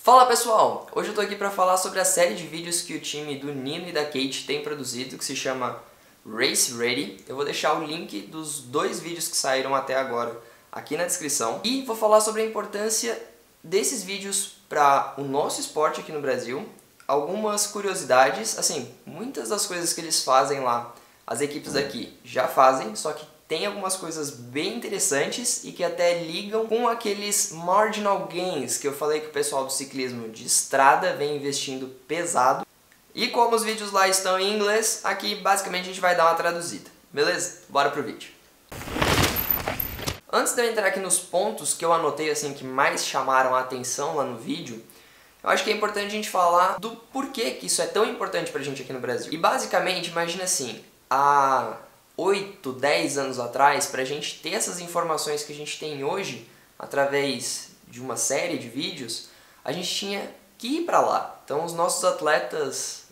Fala pessoal, hoje eu tô aqui para falar sobre a série de vídeos que o time do Nino e da Kate tem produzido, que se chama Race Ready. Eu vou deixar o link dos dois vídeos que saíram até agora aqui na descrição. E vou falar sobre a importância desses vídeos para o nosso esporte aqui no Brasil. Algumas curiosidades, assim, muitas das coisas que eles fazem lá, as equipes daqui já fazem, só que tem algumas coisas bem interessantes e que até ligam com aqueles marginal gains que eu falei que o pessoal do ciclismo de estrada vem investindo pesado. E como os vídeos lá estão em inglês, aqui basicamente a gente vai dar uma traduzida. Beleza? Bora pro vídeo. Antes de eu entrar aqui nos pontos que eu anotei assim que mais chamaram a atenção lá no vídeo, eu acho que é importante a gente falar do porquê que isso é tão importante pra gente aqui no Brasil. E basicamente, imagina assim, há 8, 10 anos atrás, para a gente ter essas informações que a gente tem hoje, através de uma série de vídeos, a gente tinha que ir para lá. Então os nossos atletas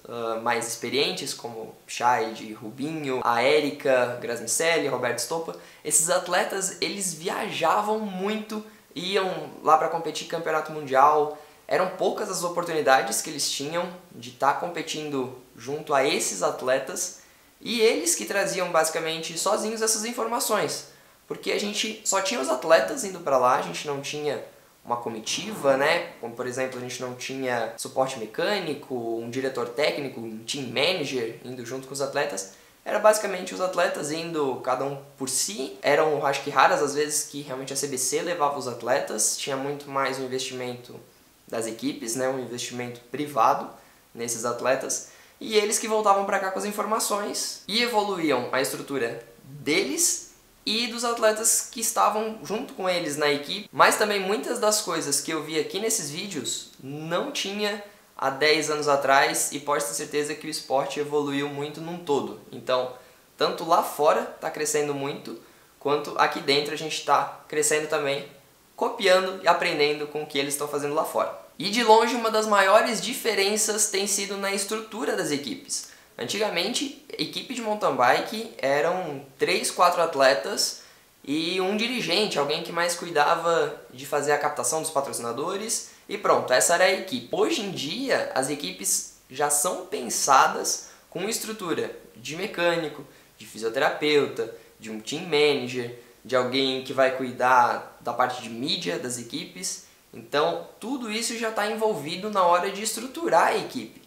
mais experientes, como Scheid, Rubinho, a Erika Grasmicelli, Roberto Stoppa, esses atletas eles viajavam muito, iam lá para competir campeonato mundial. Eram poucas as oportunidades que eles tinham de estar competindo junto a esses atletas. E eles que traziam basicamente sozinhos essas informações, porque a gente só tinha os atletas indo para lá, a gente não tinha uma comitiva, né? Como por exemplo, a gente não tinha suporte mecânico, um diretor técnico, um team manager indo junto com os atletas. Era basicamente os atletas indo cada um por si. Eram, acho que raras as vezes que realmente a CBC levava os atletas, tinha muito mais um investimento das equipes, né? Um investimento privado nesses atletas. E eles que voltavam para cá com as informações e evoluíam a estrutura deles e dos atletas que estavam junto com eles na equipe. Mas também muitas das coisas que eu vi aqui nesses vídeos não tinha há 10 anos atrás, e pode ter certeza que o esporte evoluiu muito num todo. Então, tanto lá fora está crescendo muito, quanto aqui dentro a gente está crescendo também, copiando e aprendendo com o que eles estão fazendo lá fora. E de longe uma das maiores diferenças tem sido na estrutura das equipes. Antigamente, a equipe de mountain bike eram 3, 4 atletas e um dirigente, alguém que mais cuidava de fazer a captação dos patrocinadores e pronto, essa era a equipe. Hoje em dia, as equipes já são pensadas com estrutura de mecânico, de fisioterapeuta, de um team manager, de alguém que vai cuidar da parte de mídia das equipes. Então, tudo isso já está envolvido na hora de estruturar a equipe.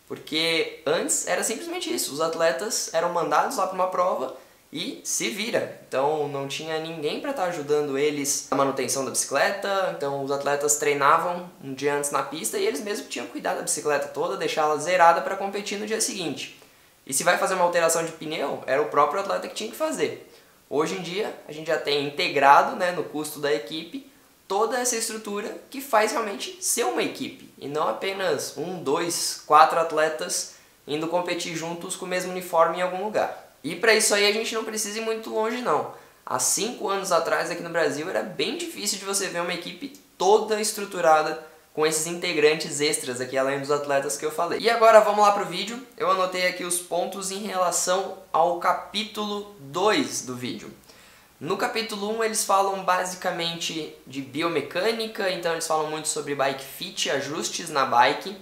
Porque antes era simplesmente isso, os atletas eram mandados lá para uma prova e se vira. Então, não tinha ninguém para estar ajudando eles na manutenção da bicicleta. Então, os atletas treinavam um dia antes na pista e eles mesmos tinham que cuidar da bicicleta toda, deixá-la zerada para competir no dia seguinte. E se vai fazer uma alteração de pneu, era o próprio atleta que tinha que fazer. Hoje em dia, a gente já tem integrado, né, no custo da equipe, toda essa estrutura que faz realmente ser uma equipe e não apenas 1, 2, 4 atletas indo competir juntos com o mesmo uniforme em algum lugar. E para isso aí a gente não precisa ir muito longe não. Há 5 anos atrás aqui no Brasil era bem difícil de você ver uma equipe toda estruturada com esses integrantes extras aqui além dos atletas que eu falei. E agora vamos lá pro vídeo. Eu anotei aqui os pontos em relação ao capítulo 2 do vídeo. No capítulo 1 eles falam basicamente de biomecânica, então eles falam muito sobre bike fit, ajustes na bike,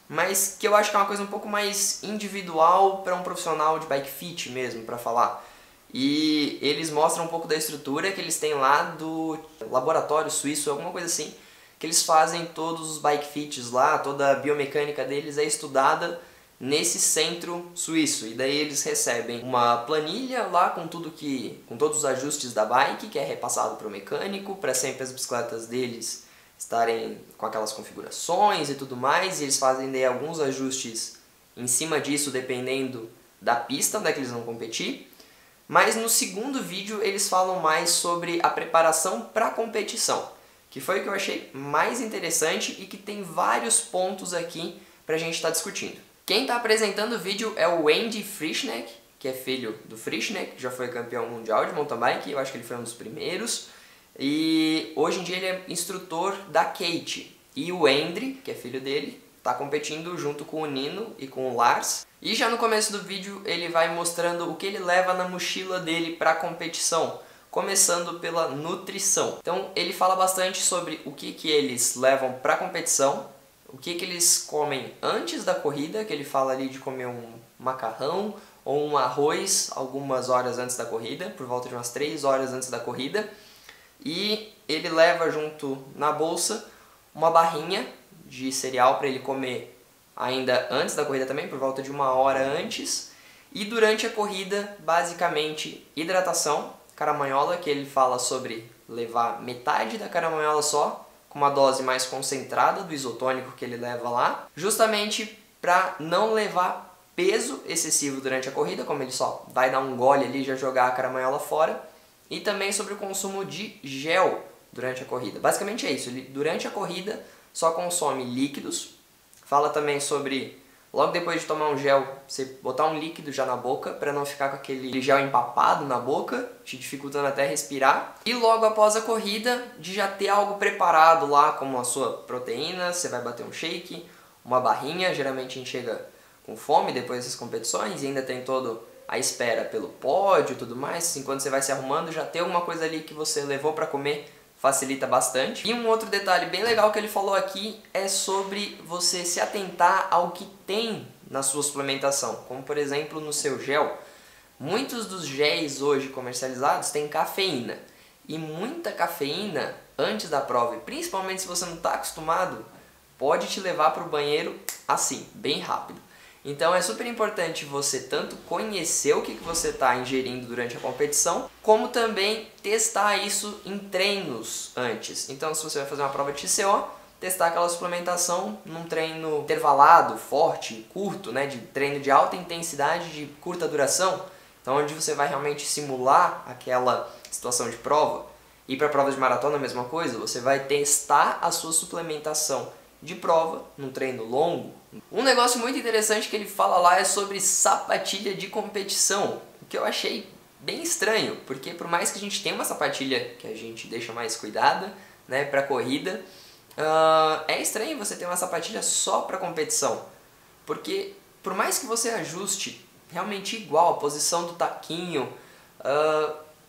mas que eu acho que é uma coisa um pouco mais individual para um profissional de bike fit mesmo, para falar. E eles mostram um pouco da estrutura que eles têm lá do laboratório suíço, alguma coisa assim, que eles fazem todos os bike fits lá, toda a biomecânica deles é estudada nesse centro suíço, e daí eles recebem uma planilha lá com todos os ajustes da bike, que é repassado para o mecânico, para sempre as bicicletas deles estarem com aquelas configurações e tudo mais, e eles fazem daí alguns ajustes em cima disso, dependendo da pista onde é que eles vão competir. Mas no segundo vídeo eles falam mais sobre a preparação para a competição, que foi o que eu achei mais interessante e que tem vários pontos aqui para a gente estar discutindo. Quem está apresentando o vídeo é o Andy Frischneck, que é filho do Frischneck, que já foi campeão mundial de mountain bike, eu acho que ele foi um dos primeiros. E hoje em dia ele é instrutor da Kate. E o Endre, que é filho dele, está competindo junto com o Nino e com o Lars. E já no começo do vídeo ele vai mostrando o que ele leva na mochila dele para a competição, começando pela nutrição. Então ele fala bastante sobre o que eles levam para a competição, o que eles comem antes da corrida, que ele fala ali de comer um macarrão ou um arroz algumas horas antes da corrida, por volta de umas 3 horas antes da corrida. E ele leva junto na bolsa uma barrinha de cereal para ele comer ainda antes da corrida também, por volta de 1 hora antes. E durante a corrida, basicamente, hidratação, caramanhola, que ele fala sobre levar metade da caramanhola só, com uma dose mais concentrada do isotônico que ele leva lá, justamente para não levar peso excessivo durante a corrida, como ele só vai dar um gole ali e já jogar a caramanhola fora, e também sobre o consumo de gel durante a corrida. Basicamente é isso, ele durante a corrida só consome líquidos, fala também sobre, logo depois de tomar um gel, você botar um líquido já na boca para não ficar com aquele gel empapado na boca, te dificultando até respirar. E logo após a corrida, de já ter algo preparado lá, como a sua proteína, você vai bater um shake, uma barrinha, geralmente a gente chega com fome depois dessas competições e ainda tem toda a espera pelo pódio e tudo mais. Enquanto você vai se arrumando, já ter alguma coisa ali que você levou para comer facilita bastante. E um outro detalhe bem legal que ele falou aqui é sobre você se atentar ao que tem na sua suplementação, como por exemplo no seu gel. Muitos dos géis hoje comercializados têm cafeína, e muita cafeína antes da prova, e principalmente se você não está acostumado, pode te levar para o banheiro assim, bem rápido. Então é super importante você tanto conhecer o que você está ingerindo durante a competição, como também testar isso em treinos antes. Então se você vai fazer uma prova de TCO, testar aquela suplementação num treino intervalado, forte, curto, né, de treino de alta intensidade, de curta duração, então onde você vai realmente simular aquela situação de prova. E para provas de maratona a mesma coisa, você vai testar a sua suplementação de prova, num treino longo. Um negócio muito interessante que ele fala lá é sobre sapatilha de competição, o que eu achei bem estranho, porque por mais que a gente tenha uma sapatilha que a gente deixa mais cuidada, né, para corrida, é estranho você ter uma sapatilha só para competição, porque por mais que você ajuste realmente igual a posição do taquinho,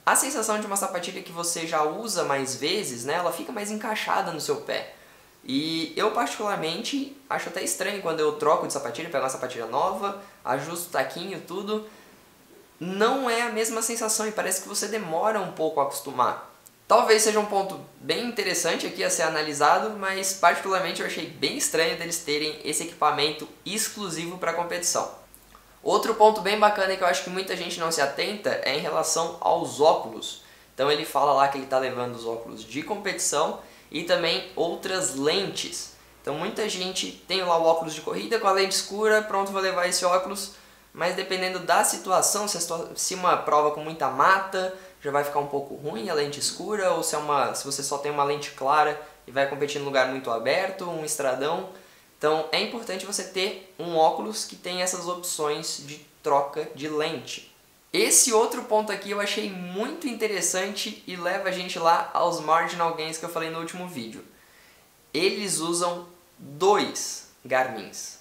a sensação de uma sapatilha que você já usa mais vezes, né, ela fica mais encaixada no seu pé. E eu particularmente acho até estranho quando eu troco de sapatilha, pego uma sapatilha nova, ajusto o taquinho, tudo. Não é a mesma sensação e parece que você demora um pouco a acostumar. Talvez seja um ponto bem interessante aqui a ser analisado, mas particularmente eu achei bem estranho deles terem esse equipamento exclusivo para competição. Outro ponto bem bacana que eu acho que muita gente não se atenta é em relação aos óculos. Então ele fala lá que ele está levando os óculos de competição e também outras lentes. Então muita gente tem lá o óculos de corrida com a lente escura, pronto, vou levar esse óculos, mas dependendo da situação, se uma prova com muita mata, já vai ficar um pouco ruim a lente escura, ou se você só tem uma lente clara e vai competir num lugar muito aberto, um estradão. Então é importante você ter um óculos que tem essas opções de troca de lente. Esse outro ponto aqui eu achei muito interessante e leva a gente lá aos Marginal Gains que eu falei no último vídeo. Eles usam 2 Garmins.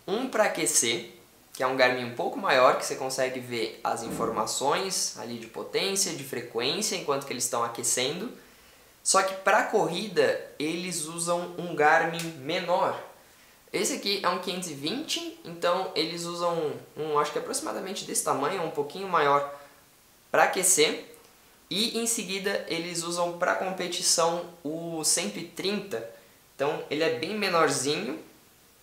Um para aquecer, que é um Garmin um pouco maior, que você consegue ver as informações ali de potência, de frequência, enquanto que eles estão aquecendo. Só que para corrida, eles usam um Garmin menor. Esse aqui é um 520, então eles usam acho que aproximadamente desse tamanho, um pouquinho maior, para aquecer. E em seguida eles usam para competição o 130, então ele é bem menorzinho.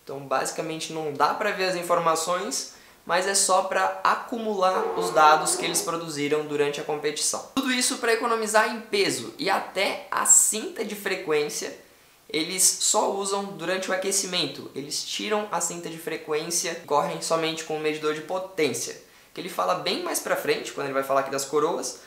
Então basicamente não dá para ver as informações, mas é só para acumular os dados que eles produziram durante a competição. Tudo isso para economizar em peso, e até a cinta de frequência eles só usam durante o aquecimento. Eles tiram a cinta de frequência, correm somente com o medidor de potência, que ele fala bem mais pra frente, quando ele vai falar aqui das coroas.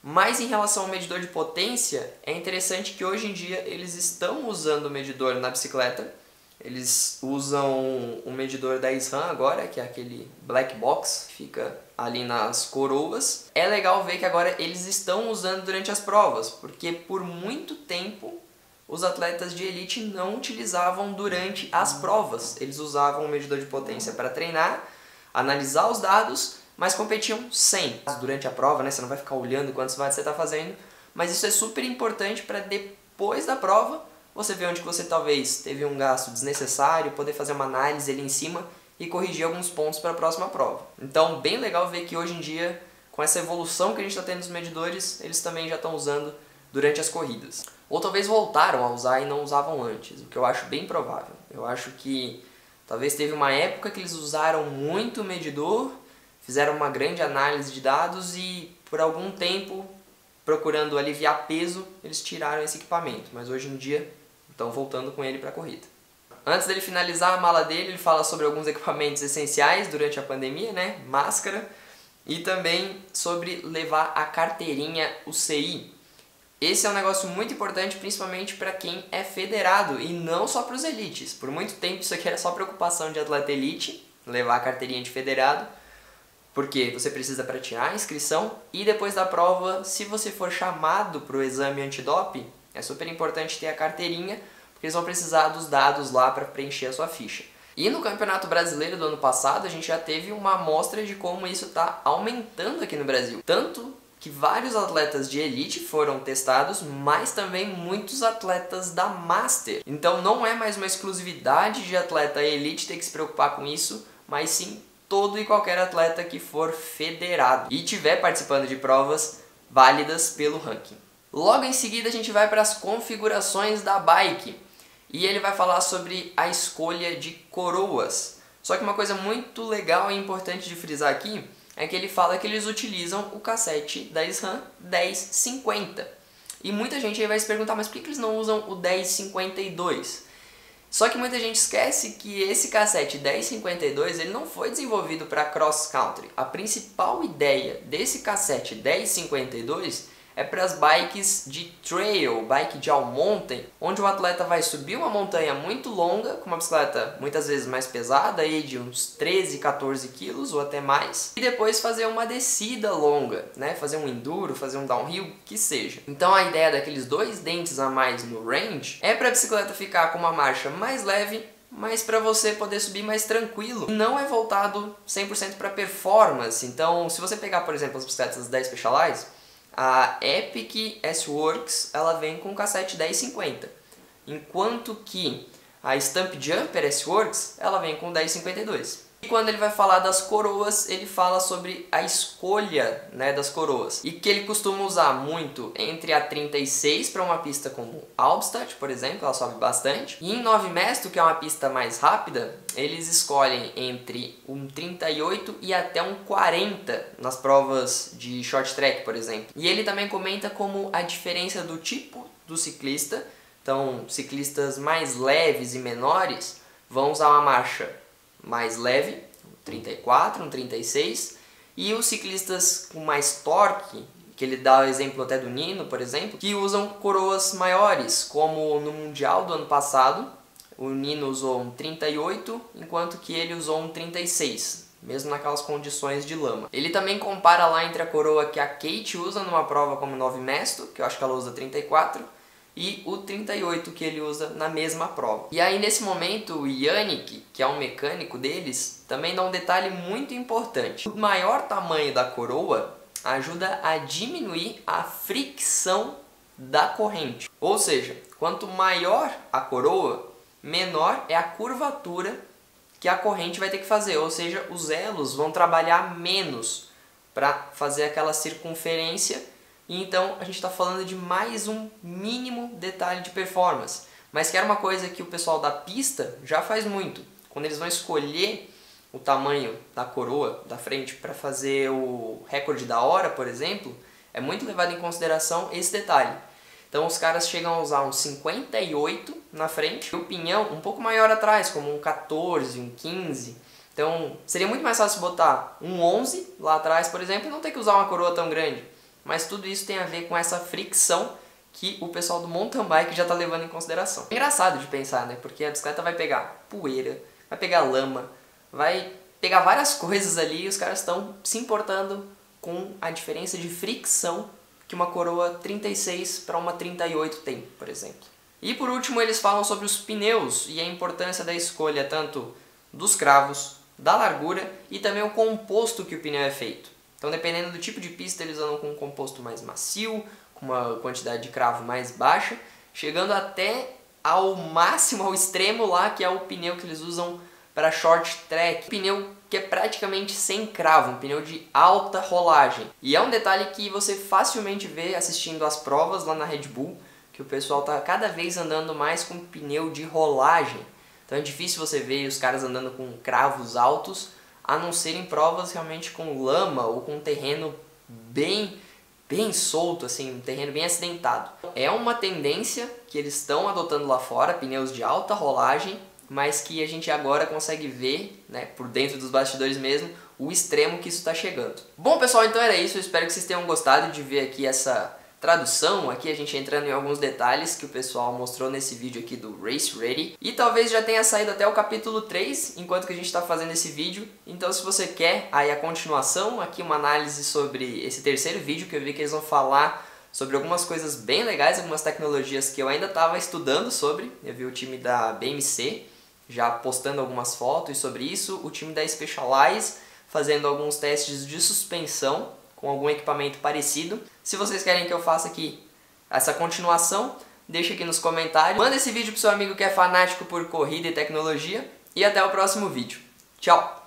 Mas em relação ao medidor de potência, é interessante que hoje em dia eles estão usando o medidor na bicicleta. Eles usam o medidor da SRAM agora, que é aquele black box que fica ali nas coroas. É legal ver que agora eles estão usando durante as provas, porque por muito tempo os atletas de elite não utilizavam durante as provas. Eles usavam o medidor de potência para treinar, analisar os dados, mas competiam sem. Durante a prova, né, você não vai ficar olhando quantos watts você está fazendo, mas isso é super importante para depois da prova você vê onde que você talvez teve um gasto desnecessário, poder fazer uma análise ali em cima e corrigir alguns pontos para a próxima prova. Então, bem legal ver que hoje em dia, com essa evolução que a gente está tendo nos medidores, eles também já estão usando durante as corridas. Ou talvez voltaram a usar e não usavam antes, o que eu acho bem provável. Eu acho que talvez teve uma época que eles usaram muito o medidor, fizeram uma grande análise de dados e por algum tempo, procurando aliviar peso, eles tiraram esse equipamento. Mas hoje em dia estão voltando com ele para a corrida. Antes dele finalizar a mala dele, ele fala sobre alguns equipamentos essenciais durante a pandemia, né? Máscara, e também sobre levar a carteirinha UCI. Esse é um negócio muito importante, principalmente para quem é federado e não só para os elites. Por muito tempo isso aqui era só preocupação de atleta elite, levar a carteirinha de federado, porque você precisa para tirar a inscrição e depois da prova, se você for chamado para o exame antidoping, é super importante ter a carteirinha, porque eles vão precisar dos dados lá para preencher a sua ficha. E no Campeonato Brasileiro do ano passado, a gente já teve uma amostra de como isso está aumentando aqui no Brasil. Tanto que vários atletas de elite foram testados, mas também muitos atletas da Master. Então não é mais uma exclusividade de atleta elite ter que se preocupar com isso, mas sim todo e qualquer atleta que for federado e estiver participando de provas válidas pelo ranking. Logo em seguida a gente vai para as configurações da bike e ele vai falar sobre a escolha de coroas. Só que uma coisa muito legal e importante de frisar aqui é que ele fala que eles utilizam o cassete da SRAM 1050. E muita gente aí vai se perguntar, mas por que eles não usam o 1052? Só que muita gente esquece que esse cassete 1052 ele não foi desenvolvido para cross country. A principal ideia desse cassete 1052 é para as bikes de trail, bike de all mountain, onde o atleta vai subir uma montanha muito longa, com uma bicicleta muitas vezes mais pesada, aí de uns 13, 14 quilos ou até mais, e depois fazer uma descida longa, né? Fazer um enduro, fazer um downhill, que seja. Então a ideia daqueles 2 dentes a mais no range é para a bicicleta ficar com uma marcha mais leve, mas para você poder subir mais tranquilo. Não é voltado 100% para performance. Então, se você pegar, por exemplo, as bicicletas 10 Specialized, a Epic S-Works ela vem com cassete 1050, enquanto que a Stump Jumper S-Works ela vem com 1052. E quando ele vai falar das coroas, ele fala sobre a escolha, né, das coroas. E que ele costuma usar muito entre a 36 para uma pista como Albstadt, por exemplo, ela sobe bastante. E em Nove Mesto, que é uma pista mais rápida, eles escolhem entre um 38 e até um 40 nas provas de short track, por exemplo. E ele também comenta como a diferença do tipo do ciclista. Então, ciclistas mais leves e menores vão usar uma marcha mais leve, um 34, um 36, e os ciclistas com mais torque, que ele dá o exemplo até do Nino, por exemplo, que usam coroas maiores, como no Mundial do ano passado, o Nino usou um 38, enquanto que ele usou um 36, mesmo naquelas condições de lama. Ele também compara lá entre a coroa que a Kate usa numa prova como Nove Mesto, que eu acho que ela usa 34, e o 38 que ele usa na mesma prova. E aí nesse momento o Yannick, que é um mecânico deles, também dá um detalhe muito importante. O maior tamanho da coroa ajuda a diminuir a fricção da corrente. Ou seja, quanto maior a coroa, menor é a curvatura que a corrente vai ter que fazer. Ou seja, os elos vão trabalhar menos para fazer aquela circunferência. E então a gente está falando de mais um mínimo detalhe de performance, mas que era uma coisa que o pessoal da pista já faz muito. Quando eles vão escolher o tamanho da coroa da frente para fazer o recorde da hora, por exemplo, é muito levado em consideração esse detalhe. Então os caras chegam a usar um 58 na frente e o pinhão um pouco maior atrás, como um 14, um 15. Então seria muito mais fácil botar um 11 lá atrás, por exemplo, e não ter que usar uma coroa tão grande. Mas tudo isso tem a ver com essa fricção que o pessoal do mountain bike já está levando em consideração. É engraçado de pensar, né? Porque a bicicleta vai pegar poeira, vai pegar lama, vai pegar várias coisas ali e os caras estão se importando com a diferença de fricção que uma coroa 36 para uma 38 tem, por exemplo. E por último eles falam sobre os pneus e a importância da escolha tanto dos cravos, da largura e também o composto que o pneu é feito. Então, dependendo do tipo de pista, eles andam com um composto mais macio, com uma quantidade de cravo mais baixa, chegando até ao máximo, ao extremo lá, que é o pneu que eles usam para short track. Pneu que é praticamente sem cravo, um pneu de alta rolagem. E é um detalhe que você facilmente vê assistindo as provas lá na Red Bull, que o pessoal tá cada vez andando mais com pneu de rolagem. Então é difícil você ver os caras andando com cravos altos, a não ser em provas realmente com lama ou com terreno bem solto, assim, um terreno bem acidentado. É uma tendência que eles estão adotando lá fora, pneus de alta rolagem, mas que a gente agora consegue ver, né, por dentro dos bastidores mesmo, o extremo que isso está chegando. Bom, pessoal, então era isso. Eu espero que vocês tenham gostado de ver aqui essa tradução, aqui a gente entrando em alguns detalhes que o pessoal mostrou nesse vídeo aqui do Race Ready. E talvez já tenha saído até o capítulo 3, enquanto que a gente está fazendo esse vídeo. Então se você quer aí a continuação, aqui uma análise sobre esse terceiro vídeo, que eu vi que eles vão falar sobre algumas coisas bem legais, algumas tecnologias que eu ainda estava estudando sobre. Eu vi o time da BMC já postando algumas fotos sobre isso, o time da Specialized fazendo alguns testes de suspensão com algum equipamento parecido. Se vocês querem que eu faça aqui essa continuação, deixa aqui nos comentários. Manda esse vídeo pro seu amigo que é fanático por corrida e tecnologia. E até o próximo vídeo. Tchau!